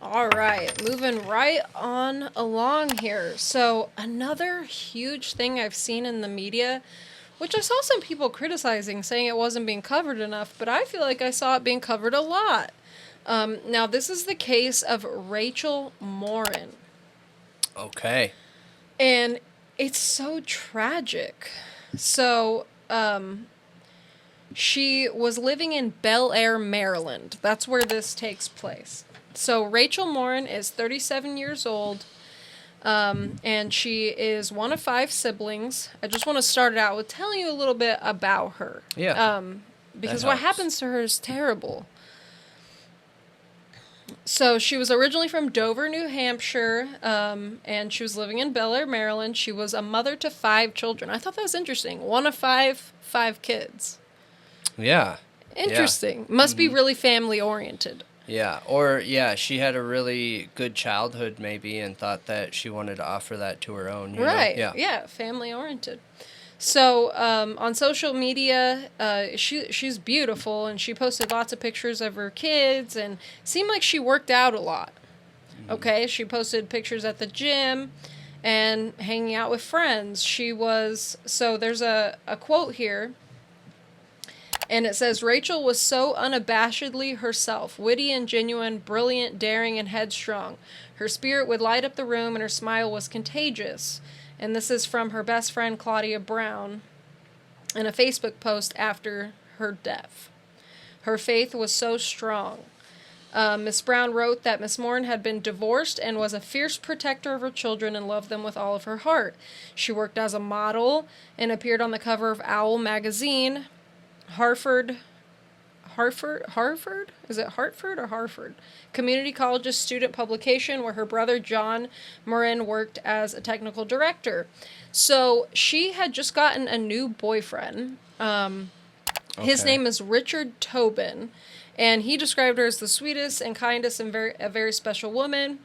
All right, moving right on along here. So, another huge thing I've seen in the media, which I saw some people criticizing, saying it wasn't being covered enough, but I feel like I saw it being covered a lot. Now, this is the case of Rachel Morin. Okay. And it's so tragic. So, she was living in Bel Air, Maryland. That's where this takes place. So Rachel Morin is 37 years old, and she is one of 5 siblings. I just want to start it out with telling you a little bit about her. Yeah. Because what happens to her is terrible. So she was originally from Dover, New Hampshire, and she was living in Bel Air, Maryland. She was a mother to 5 children. I thought that was interesting. One of 5 kids. Yeah. Interesting. Must be really family-oriented. Yeah. Or, she had a really good childhood, maybe, and thought that she wanted to offer that to her own. Right. Know? Yeah, family-oriented. So, on social media, she's beautiful, and she posted lots of pictures of her kids, and seemed like she worked out a lot. Mm-hmm. Okay? She posted pictures at the gym and hanging out with friends. So there's a quote here. And it says, Rachel was so unabashedly herself, witty and genuine, brilliant, daring, and headstrong. Her spirit would light up the room, and her smile was contagious. And this is from her best friend, Claudia Brown, in a Facebook post after her death. Her faith was so strong. Miss Brown wrote that Miss Morin had been divorced and was a fierce protector of her children and loved them with all of her heart. She worked as a model and appeared on the cover of Owl magazine. Hartford? Is it Hartford or Hartford? Community College's student publication, where her brother John Morin worked as a technical director. So she had just gotten a new boyfriend. His name is Richard Tobin, and he described her as the sweetest and kindest and a very special woman.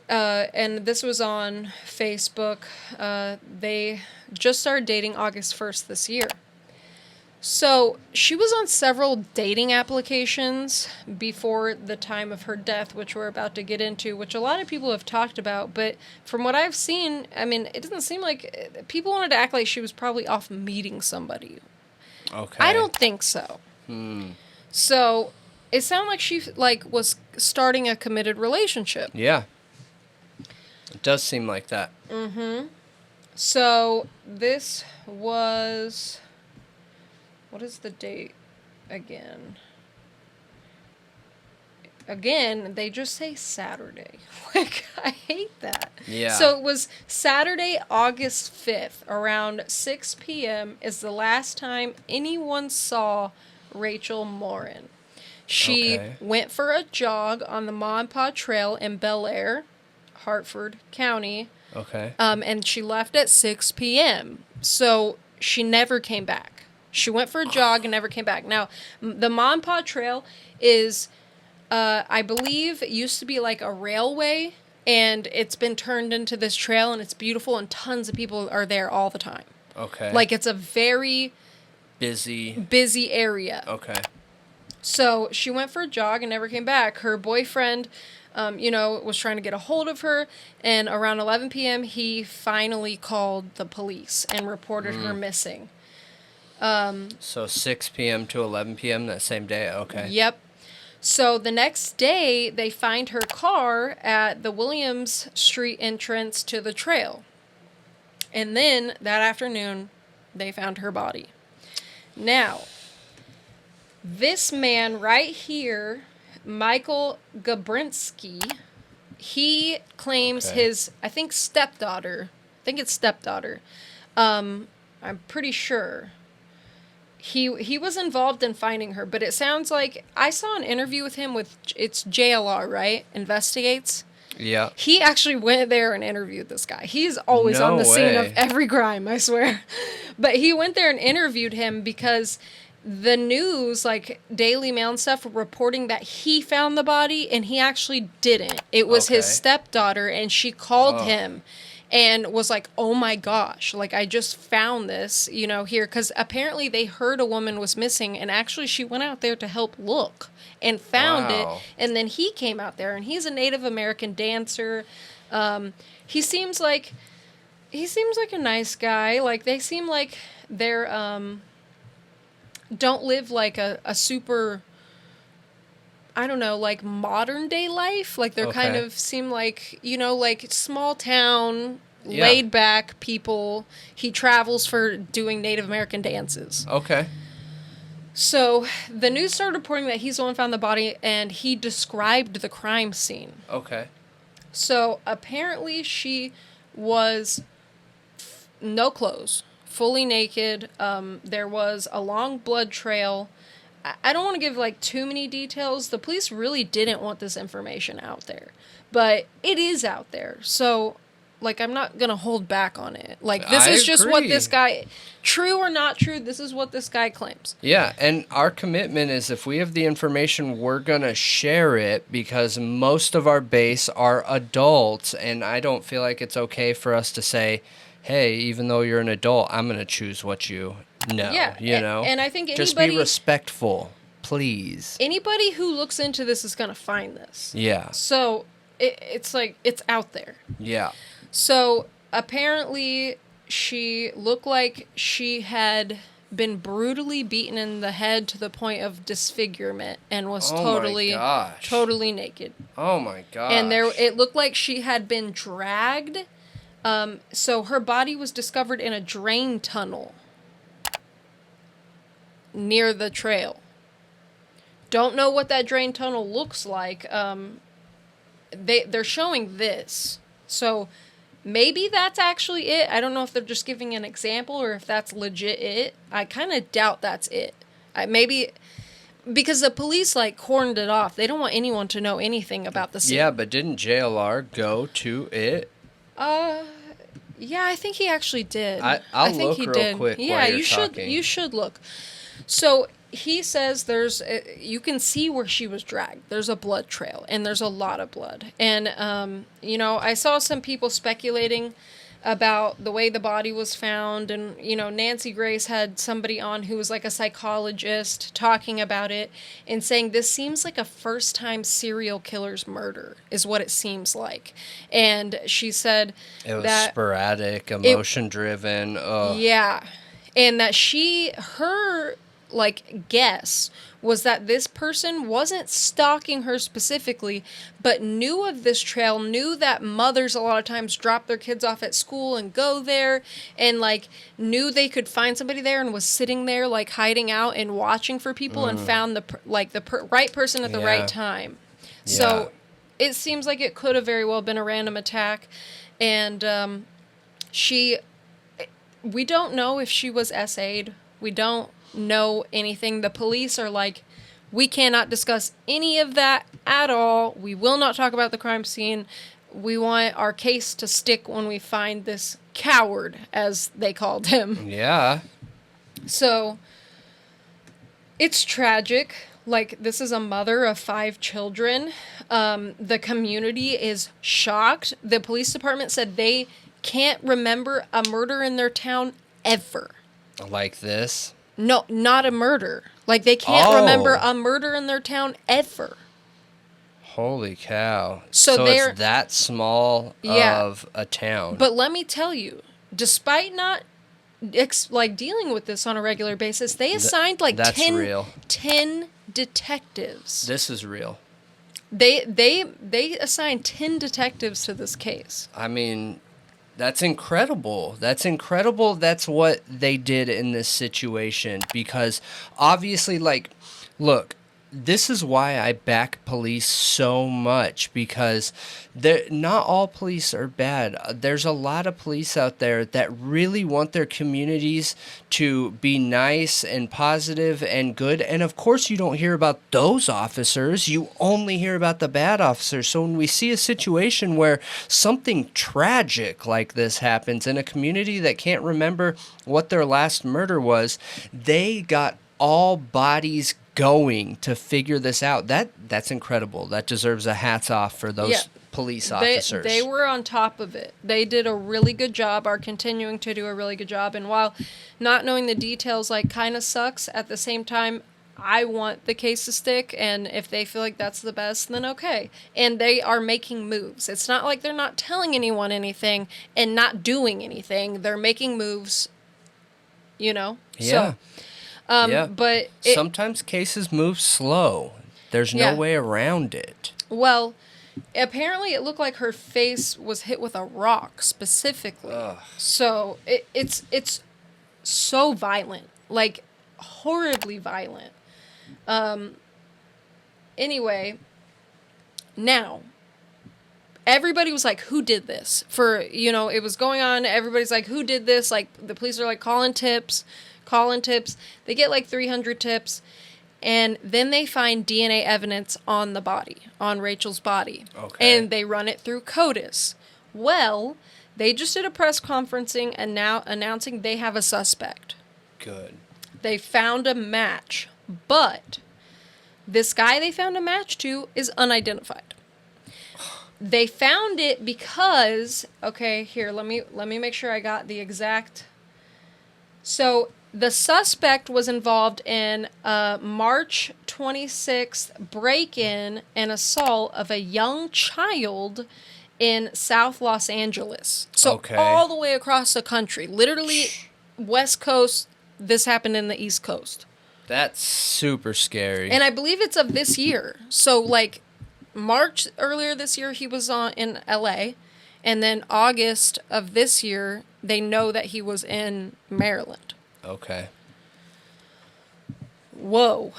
And this was on Facebook. They just started dating August 1st this year. So, she was on several dating applications before the time of her death, which we're about to get into, which a lot of people have talked about, but from what I've seen, I mean, it doesn't seem like people wanted to act like she was probably off meeting somebody. Okay. I don't think so. So, it sounded like she, was starting a committed relationship. Yeah. It does seem like that. Mm-hmm. So, this was... What is the date again? Again, they just say Saturday. I hate that. Yeah. So it was Saturday, August 5th, around 6 p.m. is the last time anyone saw Rachel Morin. She went for a jog on the Ma and Pa Trail in Bel Air, Hartford County. Okay. And she left at 6 p.m. So she never came back. She went for a jog and never came back. Now, the Ma and Pa Trail is, I believe, it used to be like a railway, and it's been turned into this trail, and it's beautiful, and tons of people are there all the time. Okay. Like, it's a very busy area. Okay. So, she went for a jog and never came back. Her boyfriend, was trying to get a hold of her, and around 11 p.m., he finally called the police and reported her missing. So 6 p.m. to 11 p.m. that same day? Okay. Yep. So the next day, they find her car at the Williams Street entrance to the trail. And then, that afternoon, they found her body. Now, this man right here, Michael Gabrinsky, he claims his, stepdaughter. I'm pretty sure. He was involved in finding her, but it sounds like I saw an interview with him it's JLR, right? Investigates. Yeah. He actually went there and interviewed this guy. He's always on the scene of every crime, I swear. But he went there and interviewed him because the news, like Daily Mail and stuff, were reporting that he found the body, and he actually didn't. It was his stepdaughter, and she called him and was like, oh my gosh, like, I just found this, here. Because apparently they heard a woman was missing, and actually she went out there to help look. and found Wow. it. And then he came out there, and he's a Native American dancer. He seems like a nice guy. Like, they seem like they're don't live like a super, I don't know, like modern day life. Like, they're kind of seem like, you know, like small town, laid back people. He travels for doing Native American dances. Okay. So the news started reporting that he's the one who found the body, and he described the crime scene. Okay. So apparently she was no clothes, fully naked. There was a long blood trail. I don't want to give like too many details. The police really didn't want this information out there, but it is out there. So, like, I'm not going to hold back on it. Like, this is just what this guy, true or not true, this is what this guy claims. Yeah, and our commitment is if we have the information, we're going to share it, because most of our base are adults, and I don't feel like it's okay for us to say, hey, even though you're an adult, I'm going to choose what you know, you know? And I think anybody... Just be respectful, please. Anybody who looks into this is going to find this. Yeah. So, it's like, it's out there. Yeah. So, apparently, she looked like she had been brutally beaten in the head to the point of disfigurement and was totally naked. Oh my gosh. And it looked like she had been dragged. So her body was discovered in a drain tunnel near the trail. Don't know what that drain tunnel looks like. They're showing this. So maybe that's actually it. I don't know if they're just giving an example or if that's legit it. I kind of doubt that's it. Maybe because the police like cordoned it off. They don't want anyone to know anything about the scene. Yeah, but didn't JLR go to it? Yeah, I think he actually did. I'll look real quick. Yeah, while you're you talking. You should look. So he says you can see where she was dragged. There's a blood trail, and there's a lot of blood. And, you know, I saw some people speculating about the way the body was found. And, you know, Nancy Grace had somebody on who was like a psychologist talking about it and saying this seems like a first-time serial killer's murder is what it seems like. And she said it was sporadic, emotion-driven. Yeah. And that her like guess was that this person wasn't stalking her specifically, but knew of this trail, knew that mothers a lot of times drop their kids off at school and go there, and like knew they could find somebody there, and was sitting there like hiding out and watching for people and found the right person at the right time. Yeah. So it seems like it could have very well been a random attack, and we don't know if she was SA'd. We don't know anything. The police are like, we cannot discuss any of that at all. We will not talk about the crime scene. We want our case to stick when we find this coward, as they called him. Yeah. So, it's tragic. Like, this is a mother of 5 children. The community is shocked. The police department said they can't remember a murder in their town ever. Like this? No, not a murder. Like, they can't remember a murder in their town ever. Holy cow. So it's that small of a town. But let me tell you, despite not dealing with this on a regular basis, they assigned 10 detectives. This is real. They assigned 10 detectives to this case. I mean, that's incredible. That's incredible. That's what they did in this situation. Because obviously, like, look, this is why I back police so much, because not all police are bad. There's a lot of police out there that really want their communities to be nice and positive and good. And of course, you don't hear about those officers. You only hear about the bad officers. So when we see a situation where something tragic like this happens in a community that can't remember what their last murder was, they got all bodies going to figure this out. That's incredible. That deserves a hats off for those police officers. They were on top of it. They did a really good job, are continuing to do a really good job. And while not knowing the details like kind of sucks, at the same time, I want the case to stick, and if they feel like that's the best, then okay. And they are making moves. It's not like they're not telling anyone anything and not doing anything. They're making moves, you know? Yeah. So, but sometimes cases move slow. There's no way around it. Well, apparently it looked like her face was hit with a rock specifically. Ugh. So it's so violent, like horribly violent. Anyway, now everybody was like, who did this? It was going on. Everybody's like, who did this? Like, the police are like calling tips. They get like 300 tips. And then they find DNA evidence on the body, on Rachel's body. Okay. And they run it through CODIS. Well, they just did a press conferencing and now announcing they have a suspect. Good. They found a match, but this guy they found a match to is unidentified. They found it because, okay, here, let me make sure I got the exact. So the suspect was involved in a March 26th break-in and assault of a young child in South Los Angeles. So all the way across the country, literally West Coast. This happened in the East Coast. That's super scary. And I believe it's of this year. So, like, March earlier this year, he was in L.A., and then August of this year, they know that he was in Maryland. Okay. Whoa.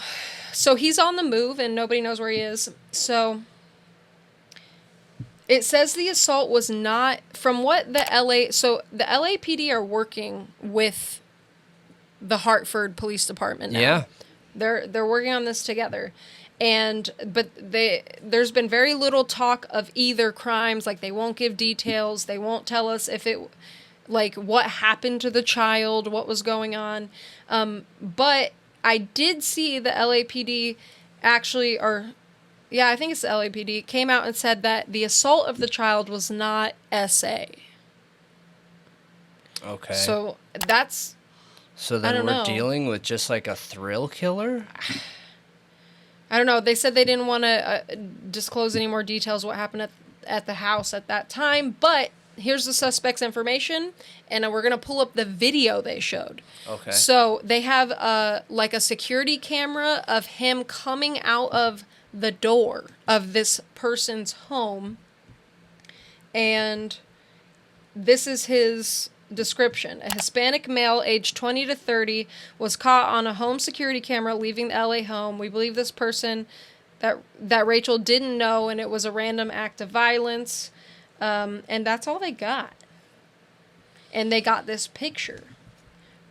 So he's on the move, and nobody knows where he is. So it says the assault was not, from what the LAPD are working with the Hartford Police Department now. Yeah. They're working on this together. But there's been very little talk of either crimes. Like, they won't give details. They won't tell us if it, like, what happened to the child, what was going on. But I did see the LAPD actually, I think it's the LAPD, came out and said that the assault of the child was not SA. Okay. So that's... So then we're dealing with just like a thrill killer? I don't know. They said they didn't want to disclose any more details what happened at the house at that time. But here's the suspect's information, and we're going to pull up the video they showed. Okay. So they have like a security camera of him coming out of the door of this person's home. And this is his description. A Hispanic male aged 20 to 30 was caught on a home security camera leaving the LA home. We believe this person that Rachel didn't know, and it was a random act of violence. And that's all they got. And they got this picture,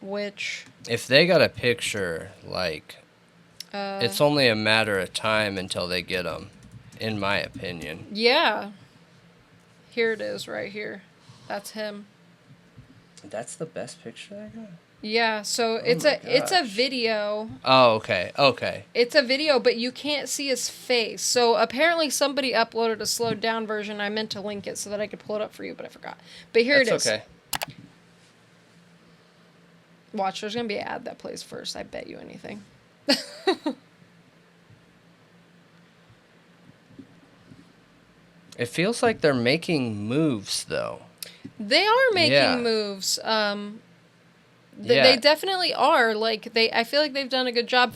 which... If they got a picture, like, it's only a matter of time until they get them, in my opinion. Yeah. Here it is right here. That's him. That's the best picture I got? Yeah, so it's a video. Oh, okay. It's a video, but you can't see his face. So apparently somebody uploaded a slowed down version. I meant to link it so that I could pull it up for you, but I forgot. But here it is. Okay. Watch, there's going to be an ad that plays first. I bet you anything. It feels like they're making moves, though. They are making moves. They definitely are. Like, I feel like they've done a good job.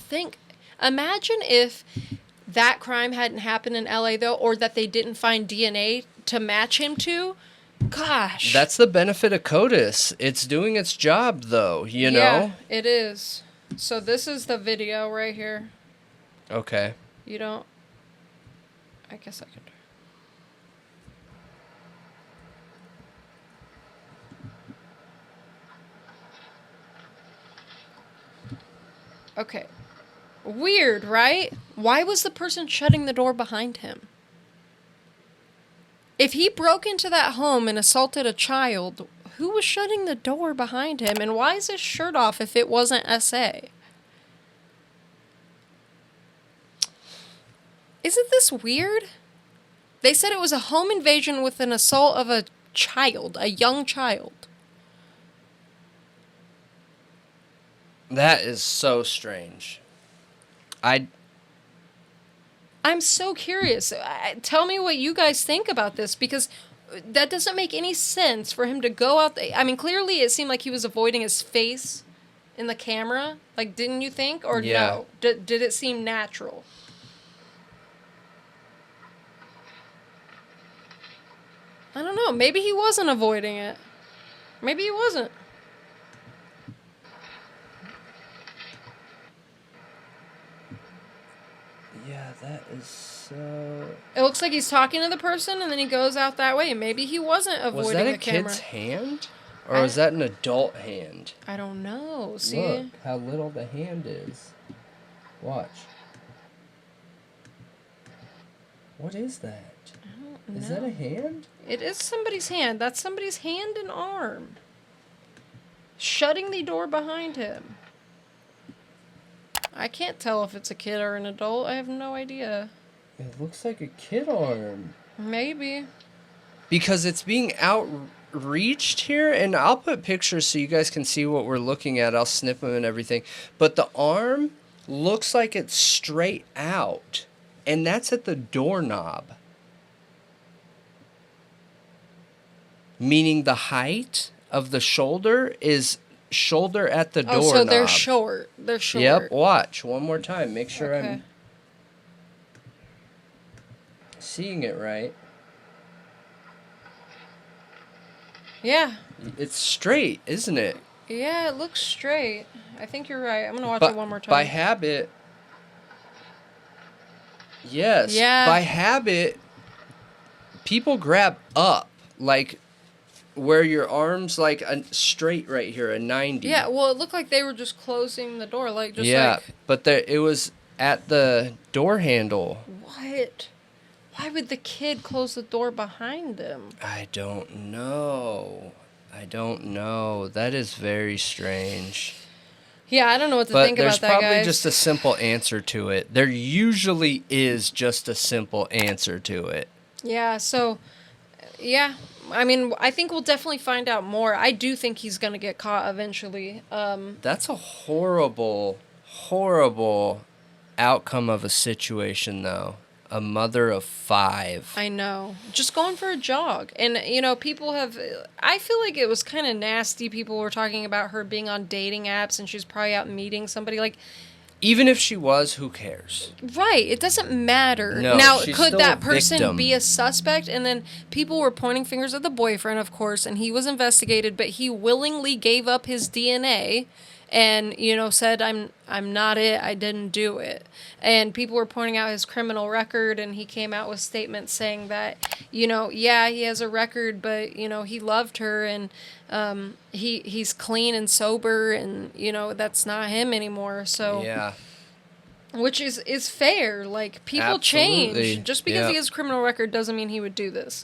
Imagine if that crime hadn't happened in LA, though, or that they didn't find DNA to match him to. Gosh. That's the benefit of CODIS. It's doing its job, though, you know? Yeah, it is. So this is the video right here. Okay. I guess I could. Okay. Weird, right? Why was the person shutting the door behind him? If he broke into that home and assaulted a child, who was shutting the door behind him? And why is his shirt off if it wasn't SA? Isn't this weird? They said it was a home invasion with an assault of a child, a young child. That is so strange. I'm so curious. Tell me what you guys think about this, because that doesn't make any sense for him to go out. I mean, clearly it seemed like he was avoiding his face in the camera. Like, didn't you think? Or no? Did it seem natural? I don't know. Maybe he wasn't avoiding it. Maybe he wasn't. Yeah, that is so... It looks like he's talking to the person, and then he goes out that way. Maybe he wasn't avoiding the camera. Was that a kid's hand? Or was that an adult hand? I don't know. See? Look how little the hand is. Watch. What is that? I don't know. Is that a hand? It is somebody's hand. That's somebody's hand and arm. Shutting the door behind him. I can't tell if it's a kid or an adult. I have no idea. It looks like a kid arm. Maybe. Because it's being outreached here, and I'll put pictures so you guys can see what we're looking at. I'll snip them and everything. But the arm looks like it's straight out. And that's at the doorknob. Meaning the height of the shoulder is shoulder at the doorknob. Oh, so they're short. They're short. Yep, watch. One more time. Make sure Okay. I'm seeing it right. Yeah. It's straight, isn't it? Yeah, it looks straight. I think you're right. I'm going to watch it one more time. By habit... Yes. Yeah. By habit, people grab up, like... where your arm's like a straight right here, a 90. Yeah, well, it looked like they were just closing the door, like just yeah, but it was at the door handle. What? Why would the kid close the door behind them? I don't know. That is very strange. Yeah, I don't know what to think about that, guys. But there's probably just a simple answer to it. There usually is just a simple answer to it. Yeah, so, yeah. I mean, I think we'll definitely find out more. I do think he's going to get caught eventually. That's a horrible, horrible outcome of a situation, though. A mother of 5. I know. Just going for a jog. And, you know, people have... I feel like it was kind of nasty. People were talking about her being on dating apps and she's probably out meeting somebody. Like... Even if she was, who cares? Right. It doesn't matter. No, now, she's could still that a person victim. be a suspect? And then people were pointing fingers at the boyfriend, of course, and he was investigated, but he willingly gave up his DNA and, you know, said, I'm not it. I didn't do it. And people were pointing out his criminal record, and he came out with statements saying that, you know, yeah, he has a record, but, you know, he loved her, and he's clean and sober, and, you know, that's not him anymore. So yeah. Which is fair. Like, people Absolutely. change. Just because he has a criminal record doesn't mean he would do this.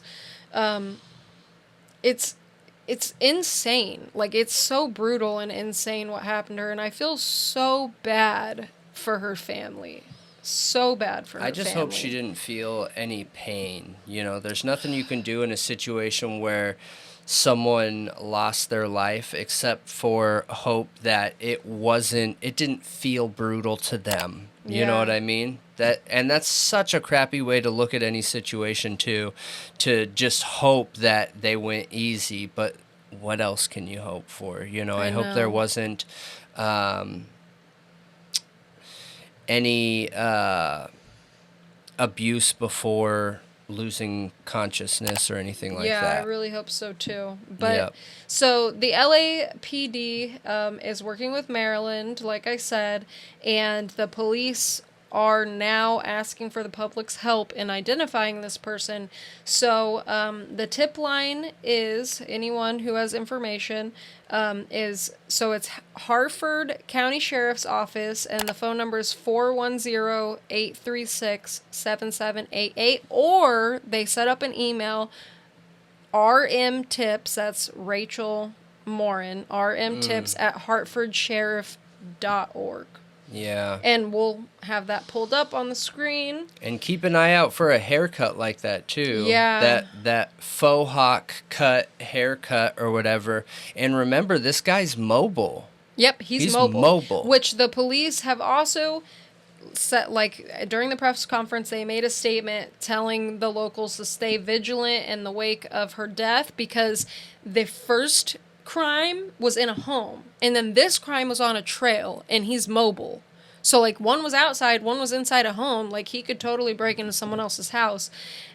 It's insane. Like, it's so brutal and insane what happened to her, and I feel so bad for her family. So bad for her family. I just hope she didn't feel any pain. You know, there's nothing you can do in a situation where someone lost their life except for hope that it didn't feel brutal to them. You know what I mean? That's such a crappy way to look at any situation too, to just hope that they went easy, but what else can you hope for? You know, I hope there wasn't any abuse before losing consciousness or anything like that. Yeah, I really hope so too. But so the LAPD is working with Maryland, like I said, and the police are now asking for the public's help in identifying this person. So the tip line is, anyone who has information, it's Harford County Sheriff's Office, and the phone number is 410-836-7788, or they set up an email, rmtips, that's Rachel Morin, rmtips at hartfordsheriff.org. Yeah. And we'll have that pulled up on the screen. And keep an eye out for a haircut like that, too. Yeah. That faux hawk cut haircut or whatever. And remember, this guy's mobile. Yep, he's mobile. Which the police have also during the press conference, they made a statement telling the locals to stay vigilant in the wake of her death, because the first crime was in a home, and then this crime was on a trail, and he's mobile. So, like, one was outside, one was inside a home. Like, he could totally break into someone else's house.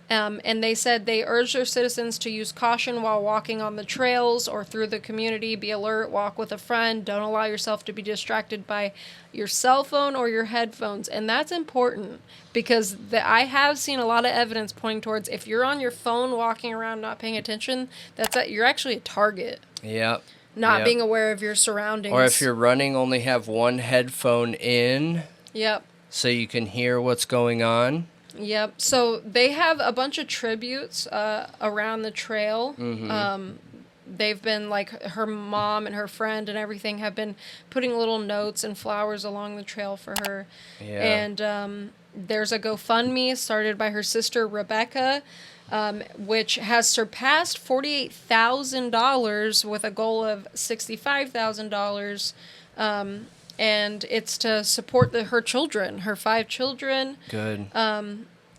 And they said they urge their citizens to use caution while walking on the trails or through the community. Be alert, walk with a friend. Don't allow yourself to be distracted by your cell phone or your headphones. And that's important, because I have seen a lot of evidence pointing towards, if you're on your phone walking around not paying attention, you're actually a target. Yep. Not being aware of your surroundings. Or if you're running, only have one headphone in. Yep. So you can hear what's going on. Yep. So they have a bunch of tributes around the trail. Mm-hmm. They've been, like, her mom and her friend and everything have been putting little notes and flowers along the trail for her. Yeah. And there's a GoFundMe started by her sister, Rebecca, which has surpassed $48,000 with a goal of $65,000. And it's to support her children, her 5 children. Good.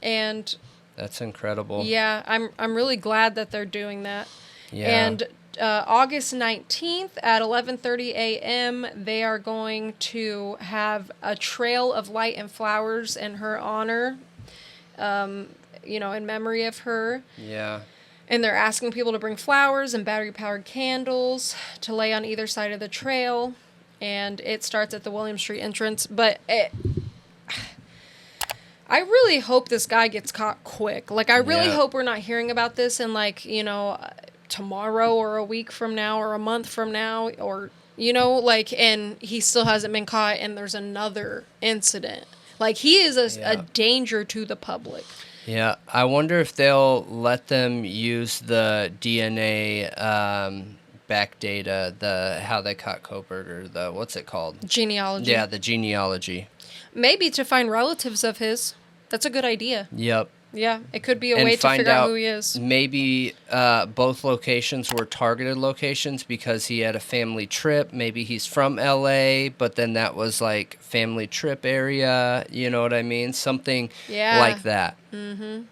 And that's incredible. Yeah, I'm really glad that they're doing that. Yeah. And August 19th at 11:30 a.m., they are going to have a trail of light and flowers in her honor, in memory of her. Yeah. And they're asking people to bring flowers and battery-powered candles to lay on either side of the trail. And it starts at the William Street entrance. But I really hope this guy gets caught quick. Like, I really hope we're not hearing about this in, like, tomorrow or a week from now or a month from now, or, and he still hasn't been caught and there's another incident. Like, he is a danger to the public. Yeah, I wonder if they'll let them use the DNA back data, how they caught Coburg, or what's it called? Genealogy. Yeah, the genealogy. Maybe to find relatives of his. That's a good idea. Yep. Yeah, it could be a way to figure out who he is. Maybe both locations were targeted locations because he had a family trip. Maybe he's from LA, but then that was like family trip area. You know what I mean? Something like that. Mm-hmm.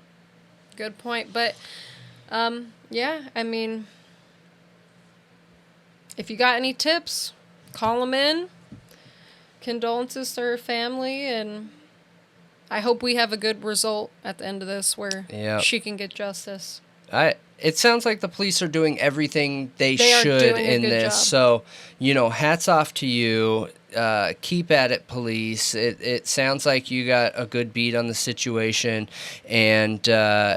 Good point. But, yeah, I mean, if you got any tips, call them in. Condolences to her family, and I hope we have a good result at the end of this where she can get justice. It sounds like the police are doing everything they should in this. Job. So, hats off to you. Keep at it, police. It sounds like you got a good beat on the situation, and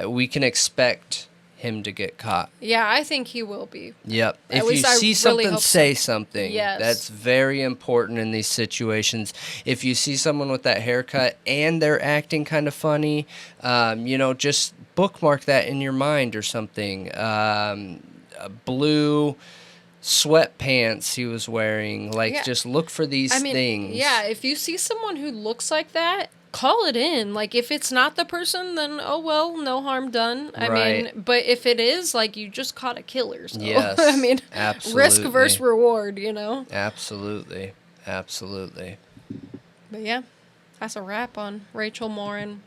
we can expect him to get caught. Yeah, I think he will be. Yep. If you see something, say something. Yes. That's very important in these situations. If you see someone with that haircut and they're acting kind of funny, just bookmark that in your mind or something. Blue sweatpants he was wearing. Just look for these things. Yeah, if you see someone who looks like that, call it in. Like, if it's not the person, then, oh, well, no harm done. I mean, but if it is, like, you just caught a killer. So. Yes, I mean, absolutely. Risk versus reward, Absolutely. Absolutely. But, yeah, that's a wrap on Rachel Morin.